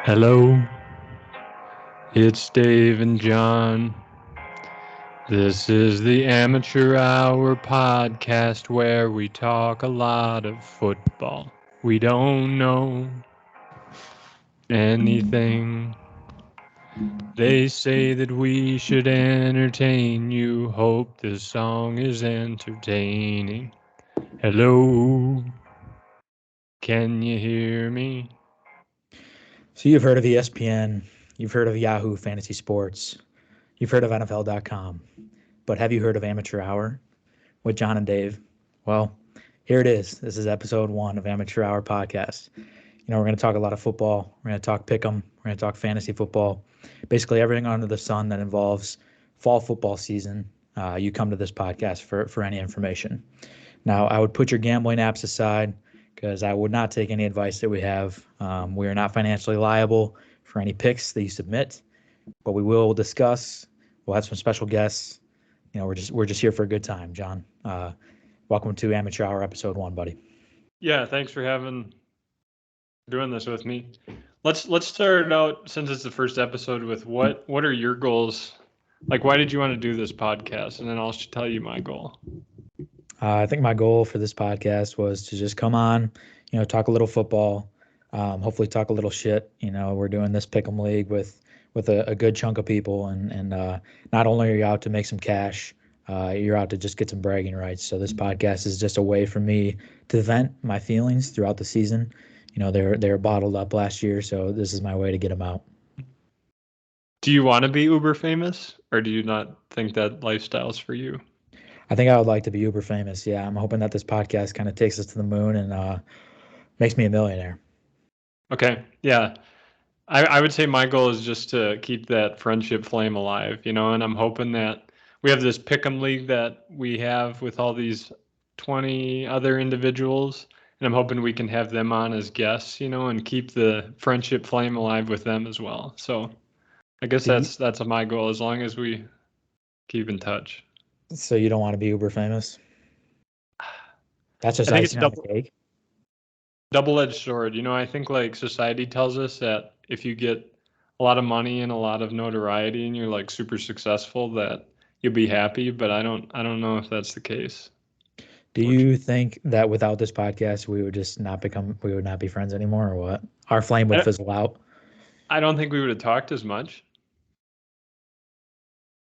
Hello, it's Dave and John. This is the Amateur Hour podcast where we talk a lot of football. We don't know anything. They say that we should entertain you. Hope this song is entertaining. Hello, can you hear me? So you've heard of ESPN, you've heard of Yahoo Fantasy Sports, you've heard of NFL.com, but have you heard of Amateur Hour with John and Dave? Well, here it is. This is episode 1 of Amateur Hour podcast. We're going to talk a lot of football. We're going to talk pick'em. We're going to talk fantasy football. Basically everything under the sun that involves fall football season. You come to this podcast for any information. Now, I would put your gambling apps aside because I would not take any advice that we have. We are not financially liable for any picks that you submit, but we will discuss. We'll have some special guests. We're just here for a good time. John, welcome to Amateur Hour episode 1, buddy. Yeah, thanks for doing this with me. Let's start out, since it's the first episode, with what are your goals? Like, why did you want to do this podcast? And then I'll tell you my goal. I think my goal for this podcast was to just come on, talk a little football, hopefully talk a little shit. We're doing this pick'em league with a good chunk of people, and not only are you out to make some cash, you're out to just get some bragging rights. So this podcast is just a way for me to vent my feelings throughout the season. They're bottled up last year, so this is my way to get them out. Do you want to be uber famous, or do you not think that lifestyle's for you? I think I would like to be uber famous. Yeah, I'm hoping that this podcast kind of takes us to the moon and makes me a millionaire. Okay, yeah. I would say my goal is just to keep that friendship flame alive, and I'm hoping that we have this pick'em league that we have with all these 20 other individuals, and I'm hoping we can have them on as guests, and keep the friendship flame alive with them as well. So I guess that's my goal, as long as we keep in touch. So you don't want to be uber famous? That's just icing on the cake. Double-edged sword. I think like society tells us that if you get a lot of money and a lot of notoriety and you're like super successful, that you'll be happy, but I don't know if that's the case. Do you think that without this podcast we would not be friends anymore, or what? Our flame would fizzle out? I don't think we would have talked as much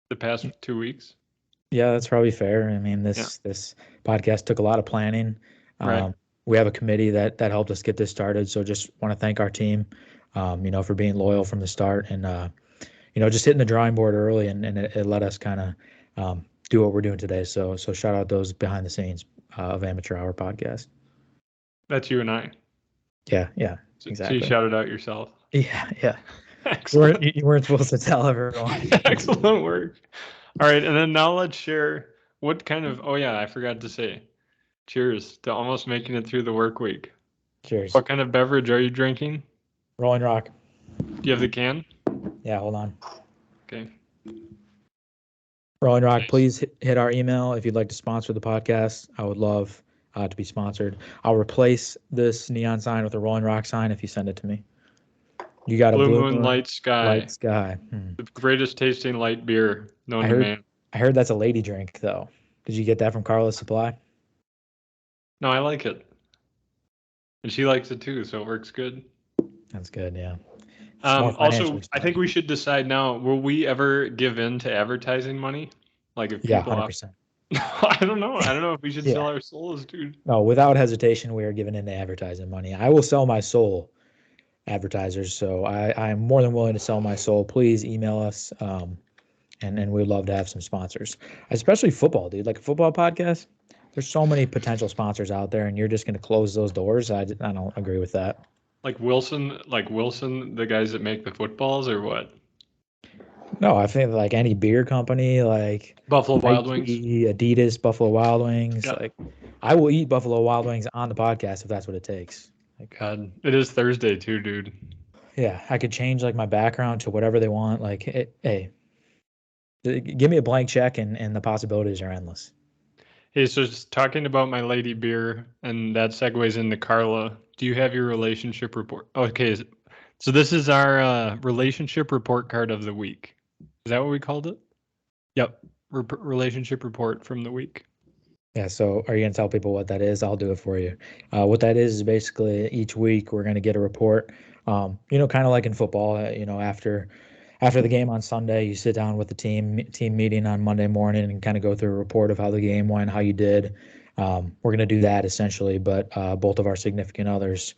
the past 2 weeks. Yeah, that's probably fair. I mean, this podcast took a lot of planning. Right. We have a committee that helped us get this started. So just want to thank our team, for being loyal from the start and, just hitting the drawing board early and it let us kind of do what we're doing today. So shout out those behind the scenes of Amateur Hour podcast. That's you and I. Yeah, exactly. So you shouted out yourself. Yeah. Excellent. You weren't supposed to tell everyone. Excellent work. All right, and then now let's share what kind of. Oh yeah, I forgot to say. Cheers to almost making it through the work week. Cheers. What kind of beverage are you drinking? Rolling Rock. Do you have the can? Yeah, hold on. Okay. Rolling Rock, nice. Please hit our email if you'd like to sponsor the podcast. I would love to be sponsored. I'll replace this neon sign with a Rolling Rock sign if you send it to me. You got Blue a Moon Light Sky. Light Sky. The greatest tasting light beer known to man. I heard that's a lady drink, though. Did you get that from Carla's Supply? No, I like it. And she likes it too, so it works good. That's good, yeah. Also, I think we should decide now, will we ever give in to advertising money? Like if people 100%. I don't know. I don't know if we should sell our souls, dude. No, without hesitation, we are giving in to advertising money. I will sell my soul, advertisers. So I am more than willing to sell my soul. Please email us, and we'd love to have some sponsors, especially football, dude. Like a football podcast, there's so many potential sponsors out there, and you're just going to close those doors. I don't agree with that. Like Wilson, the guys that make the footballs, or what? No, I think like any beer company, like Buffalo Wild Wings, Adidas, Buffalo Wild Wings. Yeah. Like, I will eat Buffalo Wild Wings on the podcast if that's what it takes. God, it is Thursday too, dude. Yeah, I could change like my background to whatever they want. Like, hey, give me a blank check, and the possibilities are endless. Hey, so just talking about my lady beer, and that segues into Carla. Do you have your relationship report? Okay, So this is our relationship report card of the week. Is that what we called it? Yep. Relationship report from the week. Yeah, so are you going to tell people what that is? I'll do it for you. What that is basically each week we're going to get a report. Kind of like in football, after the game on Sunday, you sit down with the team meeting on Monday morning and kind of go through a report of how the game went, how you did. We're going to do that essentially, but both of our significant others,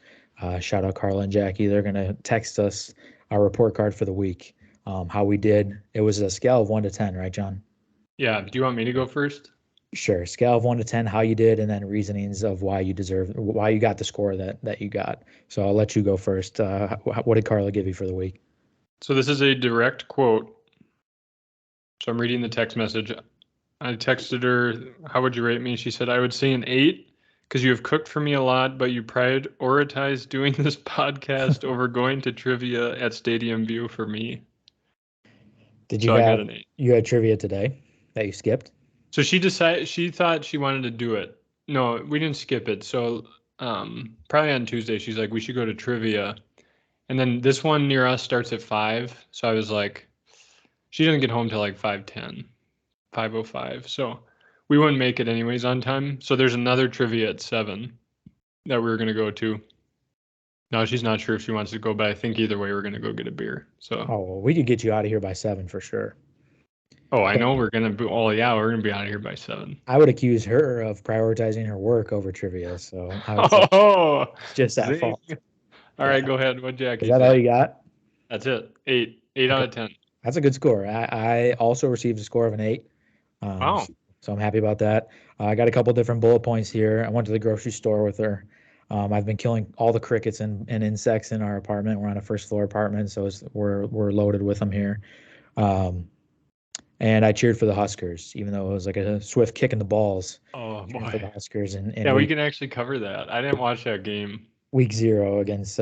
shout out Carla and Jackie, they're going to text us our report card for the week, how we did. It was a scale of 1 to 10, right, John? Yeah. Do you want me to go first? Sure. Scale of 1 to 10, how you did, and then reasonings of why you got the score that you got. So I'll let you go first. What did Carla give you for the week? So this is a direct quote. So I'm reading the text message. I texted her, how would you rate me? She said, I would say an 8 because you have cooked for me a lot, but you prioritize doing this podcast over going to trivia at Stadium View for me. Did So I got an 8. You had trivia today that you skipped? So she thought she wanted to do it. No, we didn't skip it. So probably on Tuesday, she's like, we should go to trivia. And then this one near us starts at 5. So I was like, she doesn't get home till like 5:10, 5:05. So we wouldn't make it anyways on time. So there's another trivia at 7 that we were going to go to. No, she's not sure if she wants to go, but I think either way we're going to go get a beer. So well, we could get you out of here by 7 for sure. Oh, I know we're going to be, oh yeah, we're going to be out of here by 7. I would accuse her of prioritizing her work over trivia. So I would say it's just that fault. All right, go ahead. What Jackie? Is that all you got? That's it. 8 out of 10. That's a good score. I also received a score of an 8. Wow. So I'm happy about that. I got a couple different bullet points here. I went to the grocery store with her. I've been killing all the crickets and insects in our apartment. We're on a first floor apartment, so we're loaded with them here. And I cheered for the Huskers, even though it was like a swift kick in the balls. Oh boy. For the Huskers and yeah, we can actually cover that. I didn't watch that game. Week 0 against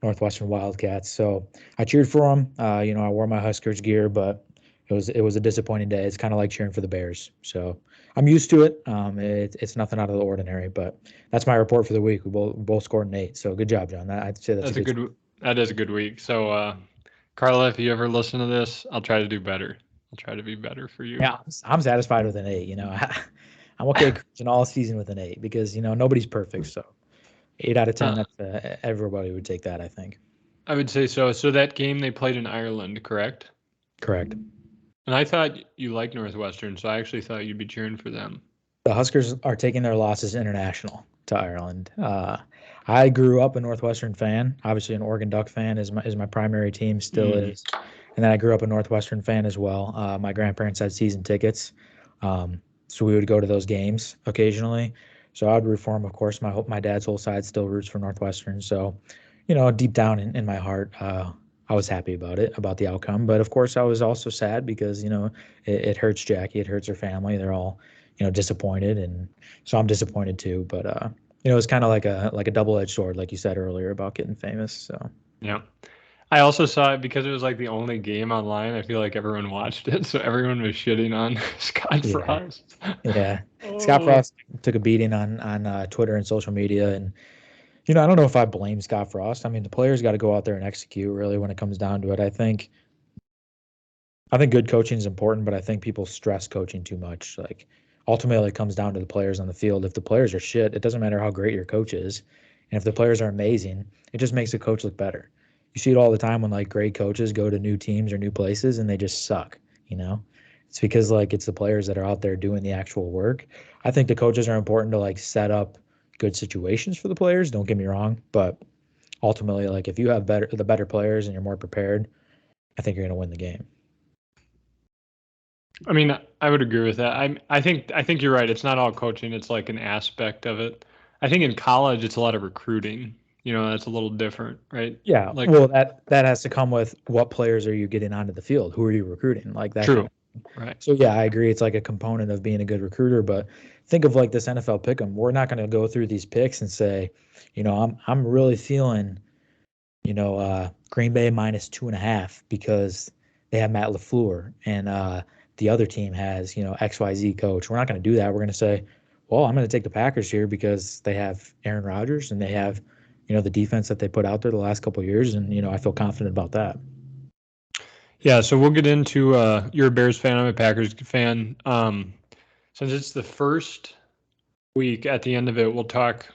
Northwestern Wildcats. So I cheered for them. I wore my Huskers gear, but it was a disappointing day. It's kind of like cheering for the Bears. So I'm used to it. It's nothing out of the ordinary, but that's my report for the week. We both scored an 8. So good job, John. I'd say that is a good week. So Carla, if you ever listen to this, I'll try to do better. I'll try to be better for you. Yeah, I'm satisfied with an 8. I'm okay cruising all season with an 8 because nobody's perfect. So 8 out of 10. That's everybody would take that, I think. I would say so. So that game they played in Ireland, correct? Correct. And I thought you liked Northwestern, so I actually thought you'd be cheering for them. The Huskers are taking their losses international to Ireland. I grew up a Northwestern fan. Obviously, an Oregon Duck fan is my primary team, still is. And then I grew up a Northwestern fan as well. My grandparents had season tickets, so we would go to those games occasionally. So I would root for them, of course. My dad's whole side still roots for Northwestern. So, deep down in my heart, I was happy about the outcome. But of course, I was also sad because it hurts Jackie, it hurts her family. They're all disappointed, and so I'm disappointed too. But it's kind of like a double-edged sword, like you said earlier about getting famous. So yeah. I also saw it because it was like the only game online. I feel like everyone watched it, so everyone was shitting on Scott Frost. Yeah, Scott Frost took a beating on Twitter and social media, and I don't know if I blame Scott Frost. I mean, the players got to go out there and execute. Really, when it comes down to it, I think good coaching is important, but I think people stress coaching too much. Like ultimately, it comes down to the players on the field. If the players are shit, it doesn't matter how great your coach is, and if the players are amazing, it just makes the coach look better. You see it all the time when like great coaches go to new teams or new places and they just suck, It's because like it's the players that are out there doing the actual work. I think the coaches are important to like set up good situations for the players, don't get me wrong, but ultimately like if you have the better players and you're more prepared, I think you're going to win the game. I mean, I would agree with that. I think you're right. It's not all coaching, it's like an aspect of it. I think in college it's a lot of recruiting. That's a little different, right? Yeah. Well, that has to come with what players are you getting onto the field? Who are you recruiting? Like that. True. Right. So yeah, I agree. It's like a component of being a good recruiter, but think of like this NFL pick'em. We're not going to go through these picks and say, I'm really feeling, Green Bay -2.5 because they have Matt LaFleur and the other team has, XYZ coach. We're not going to do that. We're going to say, well, I'm going to take the Packers here because they have Aaron Rodgers and they have, the defense that they put out there the last couple of years, and I feel confident about that. Yeah, so we'll get into you're a Bears fan, I'm a Packers fan. Since it's the first week, at the end of it,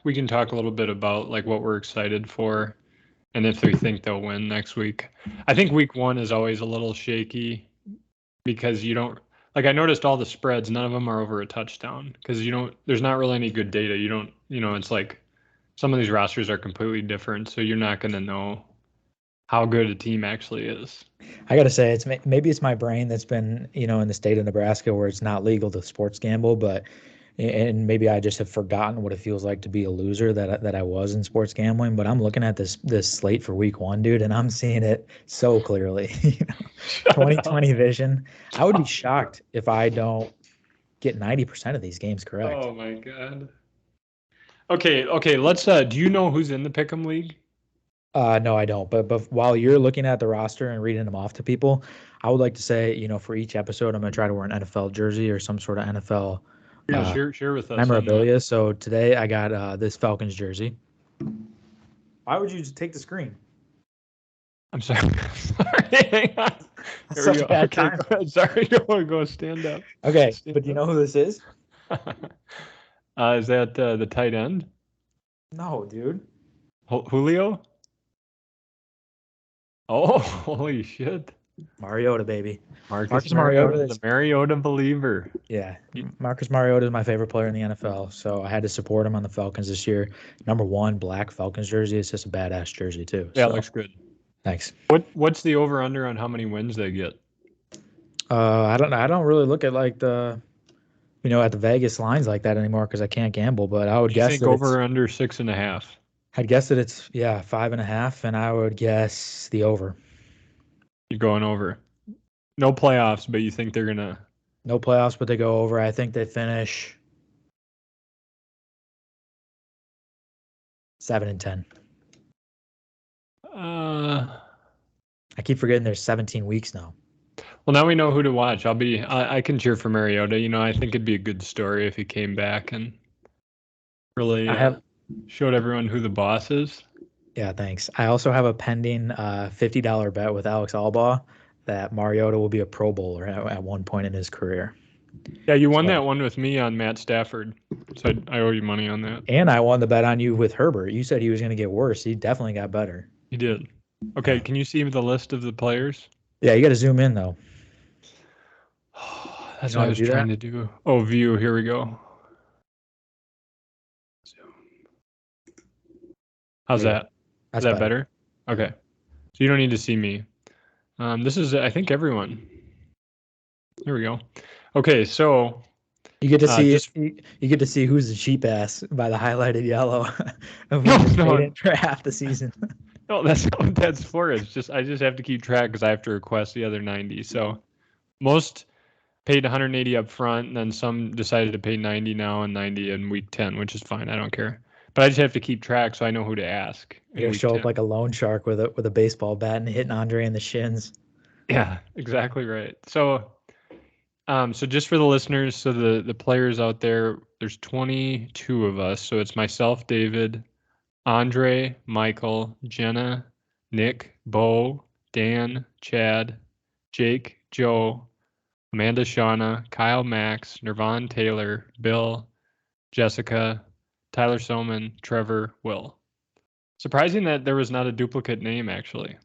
we can talk a little bit about like what we're excited for and if we think they'll win next week. I think week 1 is always a little shaky because you don't like I noticed all the spreads, none of them are over a touchdown because there's not really any good data. It's like some of these rosters are completely different, so you're not going to know how good a team actually is. I got to say, maybe it's my brain that's been, in the state of Nebraska where it's not legal to sports gamble, and maybe I just have forgotten what it feels like to be a loser that I was in sports gambling. But I'm looking at this slate for week 1, dude, and I'm seeing it so clearly. 2020 vision. I would be shocked if I don't get 90% of these games correct. Oh my God. Okay. Let's. Do you know who's in the Pick'em League? No, I don't. But while you're looking at the roster and reading them off to people, I would like to say, for each episode, I'm going to try to wear an NFL jersey or some sort of NFL share with us memorabilia. So today I got this Falcons jersey. Why would you just take the screen? I'm sorry. Hang on. Here we go. Bad time. Sorry, you want to go stand up. Okay, but do you know who this is? Is that the tight end? No, dude. Julio? Oh, holy shit. Mariota, baby. Marcus Mariota, the Mariota believer. Yeah. Marcus Mariota is my favorite player in the NFL, so I had to support him on the Falcons this year. Number 1, black Falcons jersey. It's just a badass jersey, too. Yeah, it looks good. Thanks. What's the over-under on how many wins they get? I don't really look at like the at the Vegas lines like that anymore because I can't gamble, but I would guess think over or under 6.5. I'd guess that it's 5.5, and I would guess the over. You're going over. No playoffs, but you think they're gonna? No playoffs, but they go over. I think they finish 7-10. I keep forgetting there's 17 weeks now. Well, now we know who to watch. I can cheer for Mariota. I think it'd be a good story if he came back and really showed everyone who the boss is. Yeah, thanks. I also have a pending $50 bet with Alex Albaugh that Mariota will be a Pro Bowler at one point in his career. Yeah, you won that one with me on Matt Stafford, so I owe you money on that. And I won the bet on you with Herbert. You said he was going to get worse. He definitely got better. He did. Okay, can you see the list of the players? Yeah, you got to zoom in, though. That's what I was trying to do. Oh, view. Here we go. Zoom. How's that? Is that better? Okay. So you don't need to see me. This is, I think, everyone. There we go. Okay, so you get to see you get to see who's the cheap ass by the highlighted yellow for half the season. No, that's not what that's for. It's just I just have to keep track because I have to request the other 90. So most paid 180 up front, and then some decided to pay 90 now and 90 in week 10, which is fine. I don't care. But I just have to keep track so I know who to ask. You'll show 10. Up like a loan shark with a baseball bat and hitting Andre in the shins. Yeah, exactly right. So just for the listeners, so the players out there, there's 22 of us. So it's myself, David, Andre, Michael, Jenna, Nick, Bo, Dan, Chad, Jake, Joe, Amanda, Shauna, Kyle, Max, Nirvan, Taylor, Bill, Jessica, Tyler Soman, Trevor, Will. Surprising that there was not a duplicate name, actually.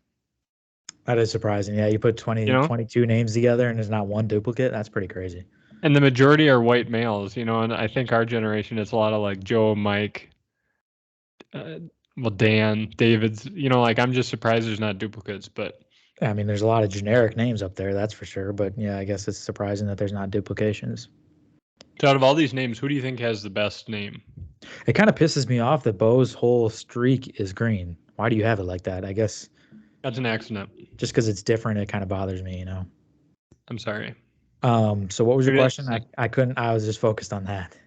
That is surprising. Yeah, you put 22 names together and there's not one duplicate. That's pretty crazy. And the majority are white males, and I think our generation, it's a lot of like Joe, Mike, Dan, David's, I'm just surprised there's not duplicates, but. I mean, there's a lot of generic names up there, that's for sure. But yeah, I guess it's surprising that there's not duplications. So out of all these names, who do you think has the best name? It kind of pisses me off that Bo's whole streak is green. Why do you have it like that? I guess that's an accident. Just because it's different, it kind of bothers me, I'm sorry. So what was your question? I couldn't. I was just focused on that.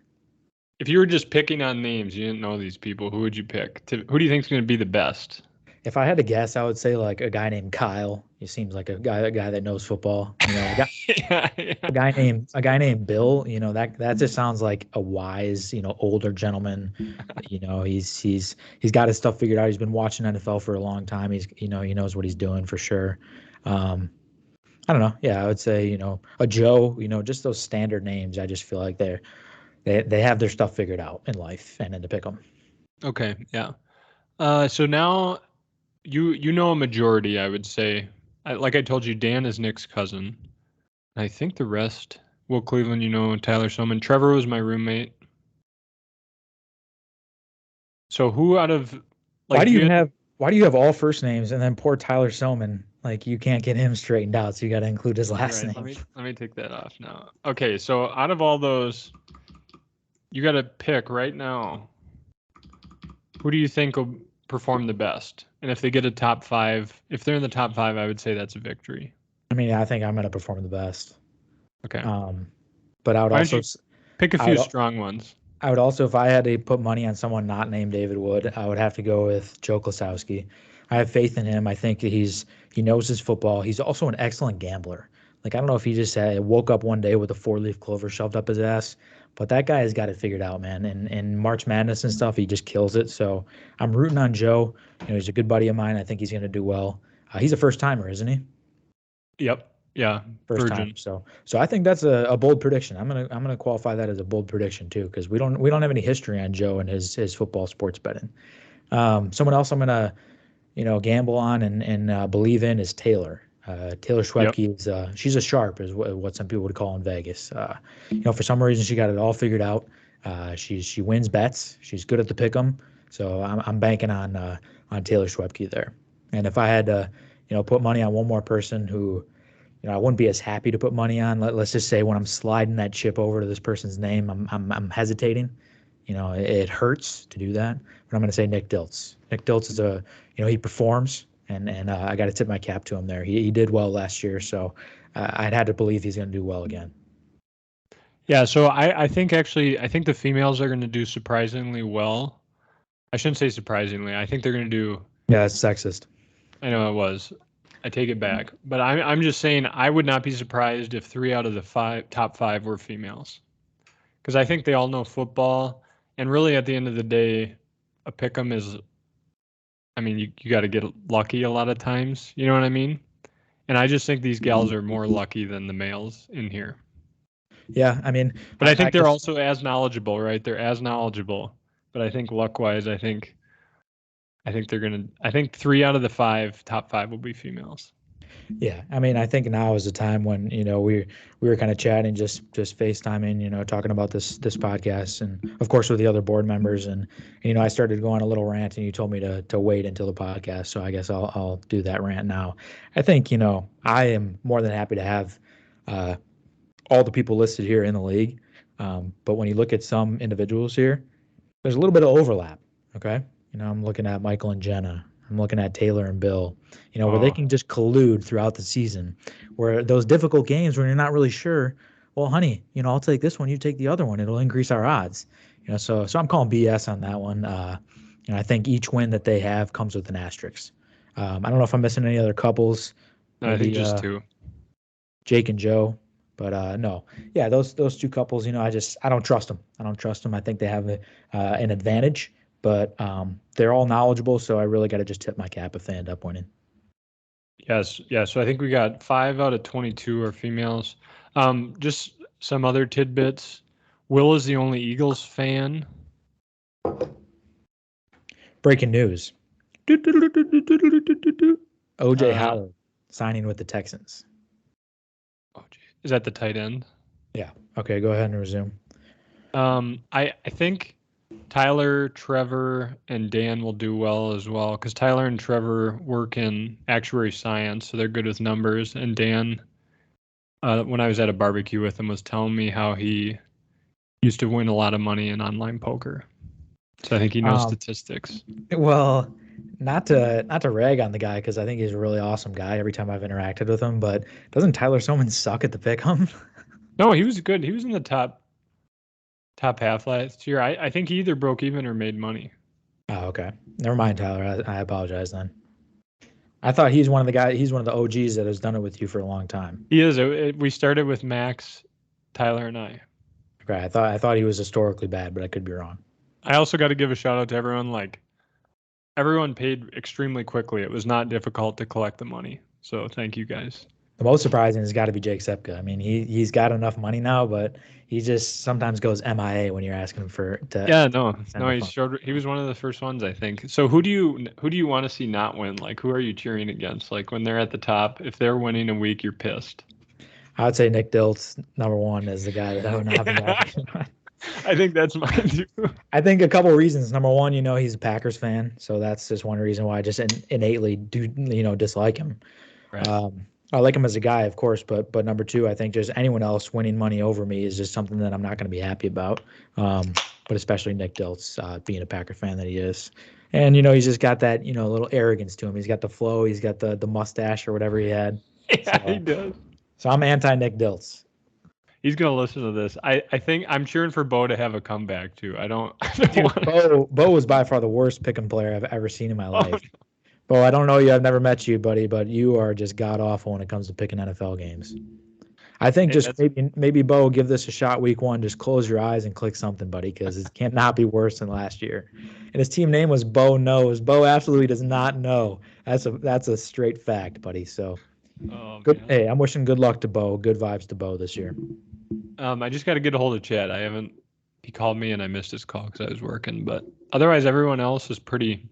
If you were just picking on names, you didn't know these people, who would you pick? Who do you think is going to be the best? If I had to guess, I would say like a guy named Kyle. He seems like a guy that knows football. You know, Yeah, yeah. a guy named Bill. You know, that just sounds like a wise, older gentleman. You know, he's got his stuff figured out. He's been watching NFL for a long time. He knows what he's doing for sure. Um, I don't know. Yeah, I would say, a Joe, just those standard names. I just feel like they have their stuff figured out in life and then to pick them. Okay, yeah. So now you know a majority, I would say. Like I told you, Dan is Nick's cousin. I think the rest, Will Cleveland, Tyler Soman. Trevor was my roommate. So who out of like Why do if you you had have why do you have all first names and then poor Tyler Selman? Like you can't get him straightened out, so you got to include his last right, name. let me take that off now. Okay, so out of all those, you got to pick right now. Who do you think will perform the best? And if they get a top 5, if they're in the top 5, I would say that's a victory. I mean, I think I'm going to perform the best. Okay. But I would Why don't also you pick a I few would strong ones? I would also, if I had to put money on someone not named David Wood, I would have to go with Joe Klasowski. I have faith in him. I think that he knows his football. He's also an excellent gambler. Like I don't know if he just woke up one day with a 4-leaf clover shoved up his ass, but that guy has got it figured out, man. And in March Madness and stuff, he just kills it. So I'm rooting on Joe. He's a good buddy of mine. I think he's going to do well. He's a first timer, isn't he? Yep. Yeah. First time. Virgin. So I think that's a bold prediction. I'm gonna qualify that as a bold prediction too, because we don't have any history on Joe and his football sports betting. Someone else I'm gonna gamble on and believe in is Taylor. Taylor Yep. Schwebke is she's a sharp is what some people would call in Vegas. For some reason she got it all figured out. She wins bets. She's good at the pick'em. So I'm banking on Taylor Schwebke there. And if I had to put money on one more person who I wouldn't be as happy to put money on. Let's just say when I'm sliding that chip over to this person's name, I'm hesitating. It hurts to do that, but I'm going to say Nick Diltz. Nick Diltz is he performs, and I got to tip my cap to him there. He did well last year, so I'd had to believe he's going to do well again. Yeah. So I think the females are going to do surprisingly well. I shouldn't say surprisingly. I think they're going to do. Yeah, it's sexist. I know it was. I take it back, but I'm just saying I would not be surprised if 3 out of the top 5 were females, because I think they all know football, and really at the end of the day, a pick'em is. I mean, you got to get lucky a lot of times. You know what I mean? And I just think these gals are more lucky than the males in here. Yeah, I mean, But I think they're also as knowledgeable, right? They're as knowledgeable. But I think luck-wise, I think they're gonna. I think 3 out of the top 5 will be females. Yeah, I mean, I think now is the time when we were kind of chatting, just FaceTiming, talking about this podcast, and of course with the other board members, and I started going a little rant, and you told me to wait until the podcast, so I guess I'll do that rant now. I think I am more than happy to have all the people listed here in the league, but when you look at some individuals here, there's a little bit of overlap. Okay, I'm looking at Michael and Jenna. I'm looking at Taylor and Bill, where they can just collude throughout the season, where those difficult games where you're not really sure, well, honey, I'll take this one, you take the other one. It'll increase our odds. So I'm calling BS on that one. I think each win that they have comes with an asterisk. I don't know if I'm missing any other couples. No, I think just 2. Jake and Joe. But no, yeah, those 2 couples, I don't trust them. I think they have an advantage. But they're all knowledgeable, so I really got to just tip my cap if they end up winning. Yes, yeah. So I think we got 5 out of 22 are females. Just some other tidbits. Will is the only Eagles fan. Breaking news. OJ Howard signing with the Texans. Oh, geez. Is that the tight end? Yeah. Okay, go ahead and resume. I think Tyler, Trevor, and Dan will do well as well, because Tyler and Trevor work in actuary science, so they're good with numbers. And Dan, when I was at a barbecue with him, was telling me how he used to win a lot of money in online poker. So I think he knows statistics. Well, not to rag on the guy, because I think he's a really awesome guy every time I've interacted with him, but doesn't Tyler Soman suck at the pick'em? No, he was good. He was in the top half last year. I think he either broke even or made money. Oh, okay. Never mind, Tyler. I apologize then. I thought he's one of the guys. He's one of the OGs that has done it with you for a long time. He is. We started with Max, Tyler, and I. Okay, I thought he was historically bad, but I could be wrong. I also got to give a shout out to everyone. Like, everyone paid extremely quickly. It was not difficult to collect the money. So thank you guys. The most surprising has got to be Jake Sepka. I mean, he's got enough money now, but he just sometimes goes MIA when you're asking him to. Yeah, no, send the he funds. showed. He was one of the first ones, I think. So who do you want to see not win? Like, who are you cheering against? Like, when they're at the top, if they're winning a week, you're pissed. I would say Nick Diltz, number one, is the guy that I would not be happy. I think that's mine too. I think a couple of reasons. Number one, he's a Packers fan, so that's just one reason why I just innately do dislike him. Right. I like him as a guy, of course, but number two, I think just anyone else winning money over me is just something that I'm not going to be happy about. But especially Nick Diltz, being a Packer fan that he is, and he's just got that little arrogance to him. He's got the flow, he's got the mustache or whatever he had. Yeah, he does. So I'm anti Nick Diltz. He's gonna listen to this. I think I'm cheering for Bo to have a comeback too. I don't Bo was by far the worst pick'em player I've ever seen in my life. No. Bo, I don't know you. I've never met you, buddy, but you are just god awful when it comes to picking NFL games. I think maybe Bo, give this a shot week one. Just close your eyes and click something, buddy, because it cannot be worse than last year. And his team name was Bo Knows. Bo absolutely does not know. That's a straight fact, buddy. So good. Man. Hey, I'm wishing good luck to Bo. Good vibes to Bo this year. I just got to get a hold of Chad. He called me and I missed his call because I was working. But otherwise, everyone else is pretty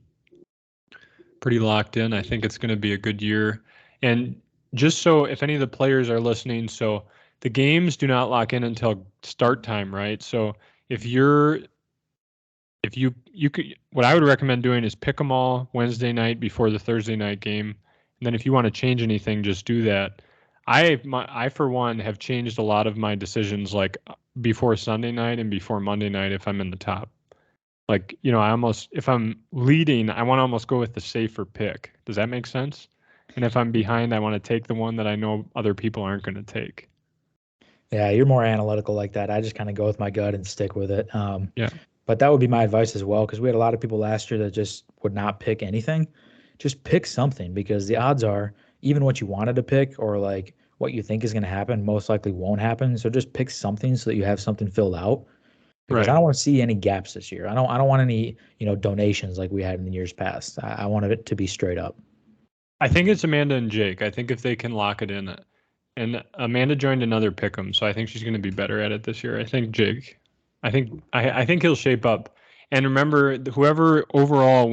locked in. I think it's going to be a good year. And just so if any of the players are listening, so the games do not lock in until start time, right? So if you could, what I would recommend doing is pick them all Wednesday night before the Thursday night game. And then if you want to change anything, just do that. I for one have changed a lot of my decisions, like before Sunday night and before Monday night if I'm in the top. Like, if I'm leading, I want to almost go with the safer pick. Does that make sense? And if I'm behind, I want to take the one that I know other people aren't going to take. Yeah, you're more analytical like that. I just kind of go with my gut and stick with it. Yeah. But that would be my advice as well, because we had a lot of people last year that just would not pick anything. Just pick something, because the odds are even what you wanted to pick or like what you think is going to happen most likely won't happen. So just pick something so that you have something filled out. Because I don't want to see any gaps this year. I don't want any, donations like we had in the years past. I want it to be straight up. I think it's Amanda and Jake. I think if they can lock it in, and Amanda joined another pick'em, so I think she's going to be better at it this year. I think Jake. I think he'll shape up. And remember, whoever overall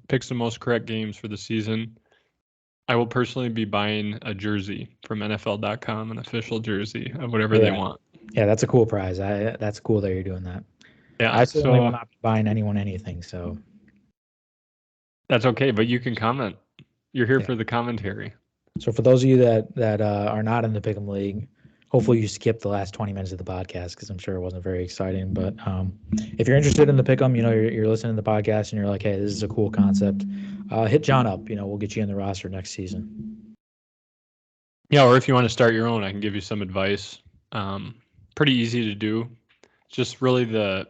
picks the most correct games for the season, I will personally be buying a jersey from NFL.com, an official jersey of whatever they want. Yeah, that's a cool prize. That's cool that you're doing that. Yeah, I certainly will not be buying anyone anything, so that's okay. But you can comment. You're here for the commentary. So for those of you that are not in the Pick'em League, hopefully you skipped the last 20 minutes of the podcast because I'm sure it wasn't very exciting. But if you're interested in the Pick'em, you're listening to the podcast and you're like, hey, this is a cool concept. Hit John up. We'll get you in the roster next season. Yeah, or if you want to start your own, I can give you some advice. Pretty easy to do. Just really the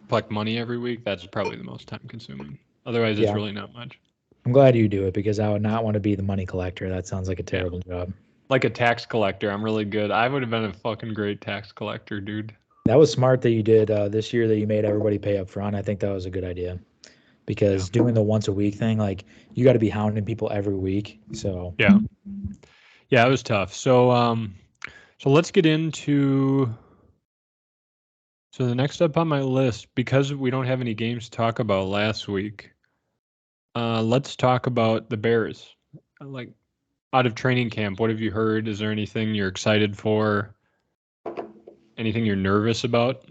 collect money every week. That's probably the most time consuming. Otherwise, it's really not much. I'm glad you do it because I would not want to be the money collector. That sounds like a terrible job. Like a tax collector. I'm really good. I would have been a fucking great tax collector, dude. That was smart that you did this year, that you made everybody pay up front. I think that was a good idea because doing the once a week thing, like you got to be hounding people every week. So yeah, it was tough. So so let's get into. So the next up on my list, because we don't have any games to talk about last week, let's talk about the Bears. Like, out of training camp, what have you heard? Is there anything you're excited for? Anything you're nervous about?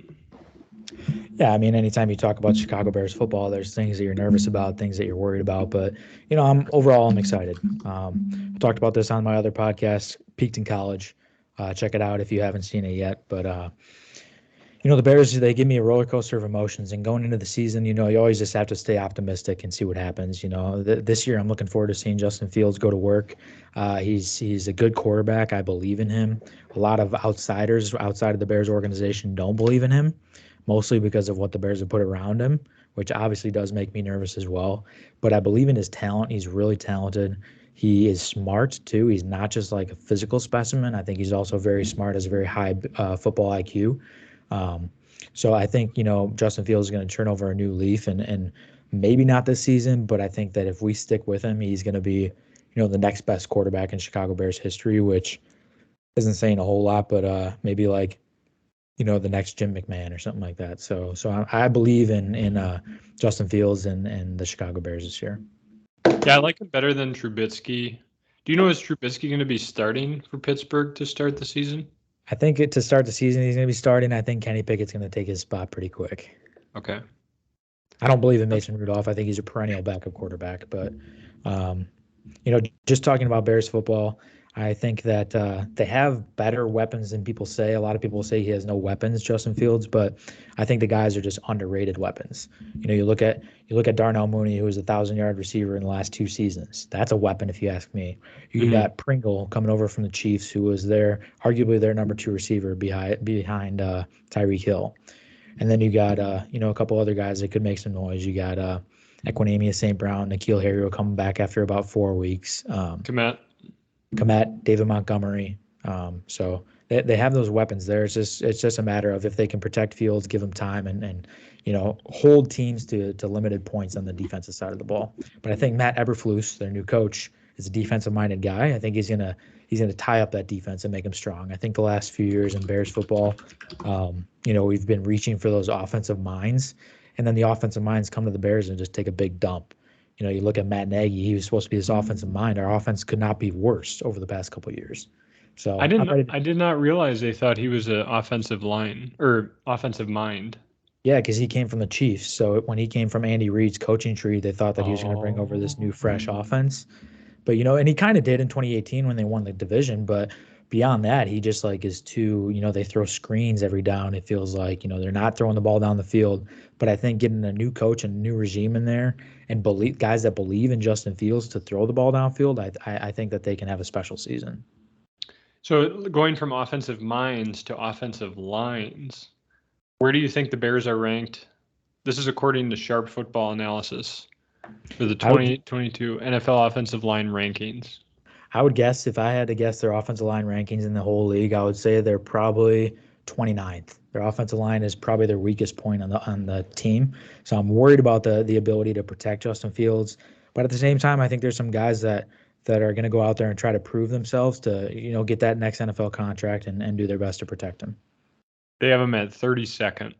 Yeah, I mean, anytime you talk about Chicago Bears football, there's things that you're nervous about, things that you're worried about. But, I'm excited. I talked about this on my other podcast, Peaked in College. Check it out if you haven't seen it yet. But, the Bears, they give me a roller coaster of emotions. And going into the season, you always just have to stay optimistic and see what happens. This year I'm looking forward to seeing Justin Fields go to work. He's a good quarterback. I believe in him. A lot of outsiders outside of the Bears organization don't believe in him, mostly because of what the Bears have put around him, which obviously does make me nervous as well. But I believe in his talent. He's really talented. He is smart too. He's not just like a physical specimen. I think he's also very smart, has a very high football IQ. Um, so I think, Justin Fields is going to turn over a new leaf, and maybe not this season, but I think that if we stick with him, he's going to be, the next best quarterback in Chicago Bears history, which isn't saying a whole lot, but maybe like, the next Jim McMahon or something like that. So I believe in Justin Fields and the Chicago Bears this year. Yeah, I like him better than Trubisky. Do you know, is Trubisky going to be starting for Pittsburgh to start the season? I think to start the season, he's going to be starting. I think Kenny Pickett's going to take his spot pretty quick. Okay. I don't believe in Mason Rudolph. I think he's a perennial backup quarterback. But, just talking about Bears football, I think that they have better weapons than people say. A lot of people say he has no weapons, Justin Fields, but I think the guys are just underrated weapons. You look at Darnell Mooney, who was 1,000-yard receiver in the last 2 seasons. That's a weapon, if you ask me. You got Pringle coming over from the Chiefs, who was arguably their number 2 receiver behind Tyreek Hill. And then you got a couple other guys that could make some noise. You got Equanimeous St. Brown, N'Keal Harry will come back after about 4 weeks. Komet, David Montgomery. So they have those weapons there. It's just a matter of if they can protect Fields, give him time, and hold teams to limited points on the defensive side of the ball. But I think Matt Eberflus, their new coach, is a defensive-minded guy. I think he's gonna tie up that defense and make them strong. I think the last few years in Bears football, we've been reaching for those offensive minds, and then the offensive minds come to the Bears and just take a big dump. You look at Matt Nagy, he was supposed to be this offensive mind. Our offense could not be worse over the past couple of years. So I did not realize they thought he was an offensive line or offensive mind. Yeah, because he came from the Chiefs. So when he came from Andy Reid's coaching tree, they thought that he was going to bring over this new fresh offense. But and he kind of did in 2018 when they won the division. But beyond that, he just is too, they throw screens every down. It feels like, they're not throwing the ball down the field. But I think getting a new coach and a new regime in there and guys that believe in Justin Fields to throw the ball downfield, I think that they can have a special season. So going from offensive minds to offensive lines, where do you think the Bears are ranked? This is according to Sharp Football Analysis for the 2022 NFL offensive line rankings. I would guess, if I had to guess their offensive line rankings in the whole league, I would say they're probably 29th. Their offensive line is probably their weakest point on the team. So I'm worried about the ability to protect Justin Fields. But at the same time, I think there's some guys that are going to go out there and try to prove themselves to, get that next NFL contract and do their best to protect him. They have him at 32nd.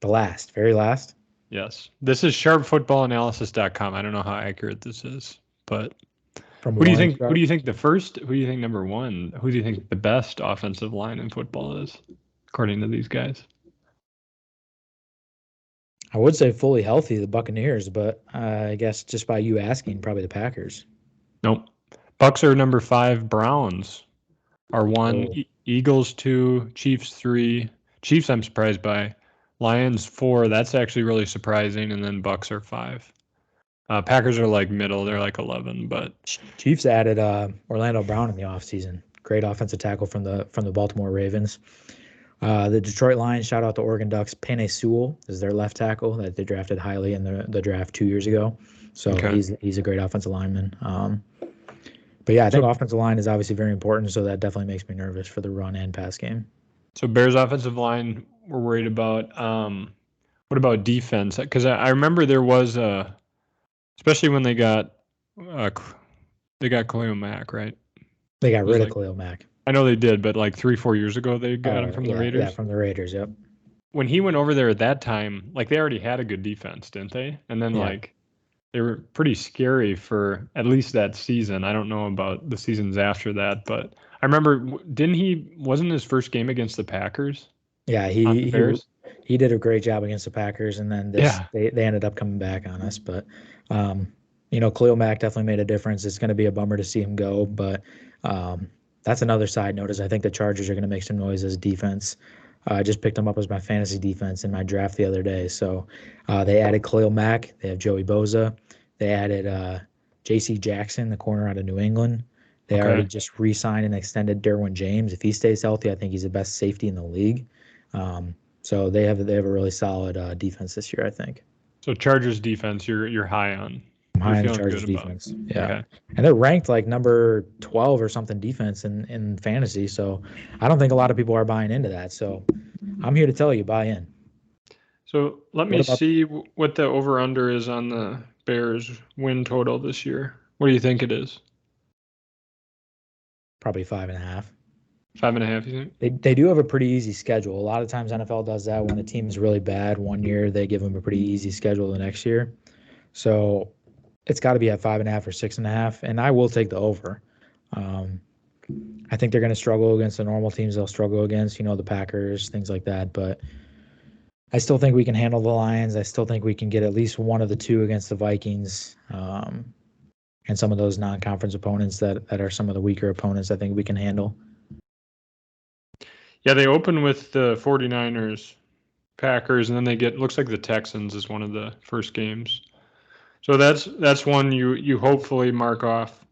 The very last? Yes. This is sharpfootballanalysis.com. I don't know how accurate this is, but who do you think the first? Who do you think number one? Who do you think the best offensive line in football is, according to these guys? I would say fully healthy, the Buccaneers, but I guess just by you asking, probably the Packers. Nope. Bucks are number 5. Browns are 1. Eagles 2. Chiefs 3. Chiefs I'm surprised by. Lions 4. That's actually really surprising. And then Bucks are 5. Packers are middle. They're 11. But Chiefs added Orlando Brown in the offseason. Great offensive tackle from the Baltimore Ravens. The Detroit Lions, shout out to Oregon Ducks. Penei Sewell is their left tackle that they drafted highly in the draft 2 years ago. So he's a great offensive lineman. But yeah, I think offensive line is obviously very important. So that definitely makes me nervous for the run and pass game. So Bears offensive line, we're worried about. What about defense? Because I remember there was especially when they got Khalil Mack, right? They got rid of Khalil Mack. I know they did, but 3-4 years ago they got him from the Raiders. Yeah, from the Raiders. Yep. When he went over there at that time, they already had a good defense, didn't they? And then they were pretty scary for at least that season. I don't know about the seasons after that, but I remember wasn't his first game against the Packers? Yeah, he did a great job against the Packers, and then they ended up coming back on us. But Khalil Mack definitely made a difference. It's going to be a bummer to see him go, but that's another side note is I think the Chargers are going to make some noise as defense. I just picked them up as my fantasy defense in my draft the other day. So they added Khalil Mack. They have Joey Bosa. They added J.C. Jackson, the corner out of New England. They already just re-signed and extended Derwin James. If he stays healthy, I think he's the best safety in the league. So they have a really solid defense this year, I think. So Chargers defense, you're high on. I'm high on the feeling Chargers good about. defense. Yeah. Okay. And they're ranked like number 12 or something defense in fantasy. So I don't think a lot of people are buying into that. So I'm here to tell you, buy in. So let me What about see what the over under is on the Bears win total this year. What do you think it is? probably 5.5? 5.5, you think? They do have a pretty easy schedule. A lot of times NFL does that when a team is really bad one year, they give them a pretty easy schedule the next year. So it's got to be at 5.5 or 6.5, and I will take the over. I think they're going to struggle against the normal teams they'll struggle against, the Packers, things like that. But I still think we can handle the Lions. I still think we can get at least one of the two against the Vikings, and some of those non-conference opponents that are some of the weaker opponents. I think we can handle. Yeah, they open with the 49ers, Packers, and then they looks like the Texans is one of the first games. So that's one you hopefully mark off.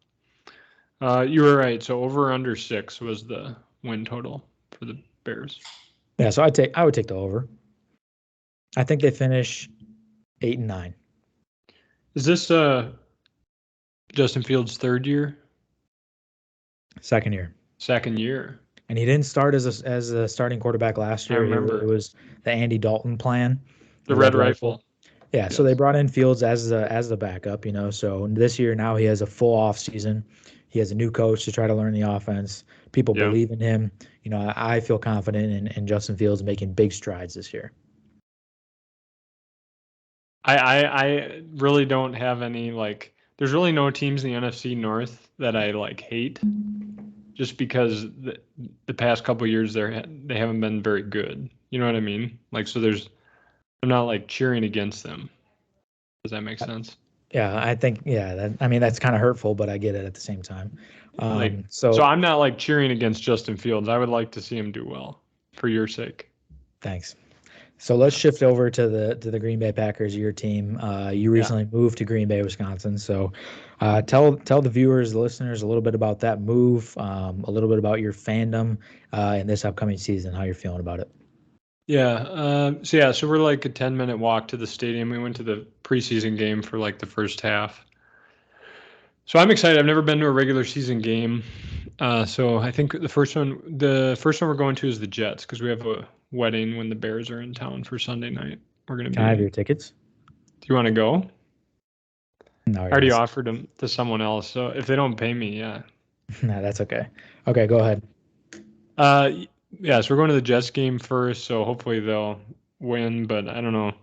You were right. So over under 6 was the win total for the Bears. Yeah, so I would take the over. I think they finish 8-9. Is this Justin Fields' third year? Second year. Second year. And he didn't start as a starting quarterback last year. I remember. It was the Andy Dalton plan. The Red Rifle. Yeah, Yes. so they brought in Fields as the backup, So this year now he has a full off season. He has a new coach to try to learn the offense. People believe in him. I feel confident in Justin Fields making big strides this year. I really don't have any there's really no teams in the NFC North that I hate, just because the past couple of years they haven't been very good. You know what I mean? I'm not cheering against them. Does that make sense? Yeah, I think that's kind of hurtful, but I get it at the same time. So I'm not cheering against Justin Fields. I would like to see him do well for your sake. Thanks. So let's shift over to the Green Bay Packers, your team. You recently moved to Green Bay, Wisconsin. So tell the viewers, the listeners, a little bit about that move, a little bit about your fandom in this upcoming season, how you're feeling about it. Yeah. So we're a 10-minute walk to the stadium. We went to the preseason game for the first half. So I'm excited. I've never been to a regular season game. So I think the first one we're going to is the Jets, because we have a wedding when the Bears are in town for Sunday night. We're gonna. Can I have your tickets? Do you want to go? No, I already offered them to someone else. So if they don't pay me, yeah. No, that's okay. Okay, go ahead. Yeah. So we're going to the Jets game first. So hopefully they'll win, but I don't know.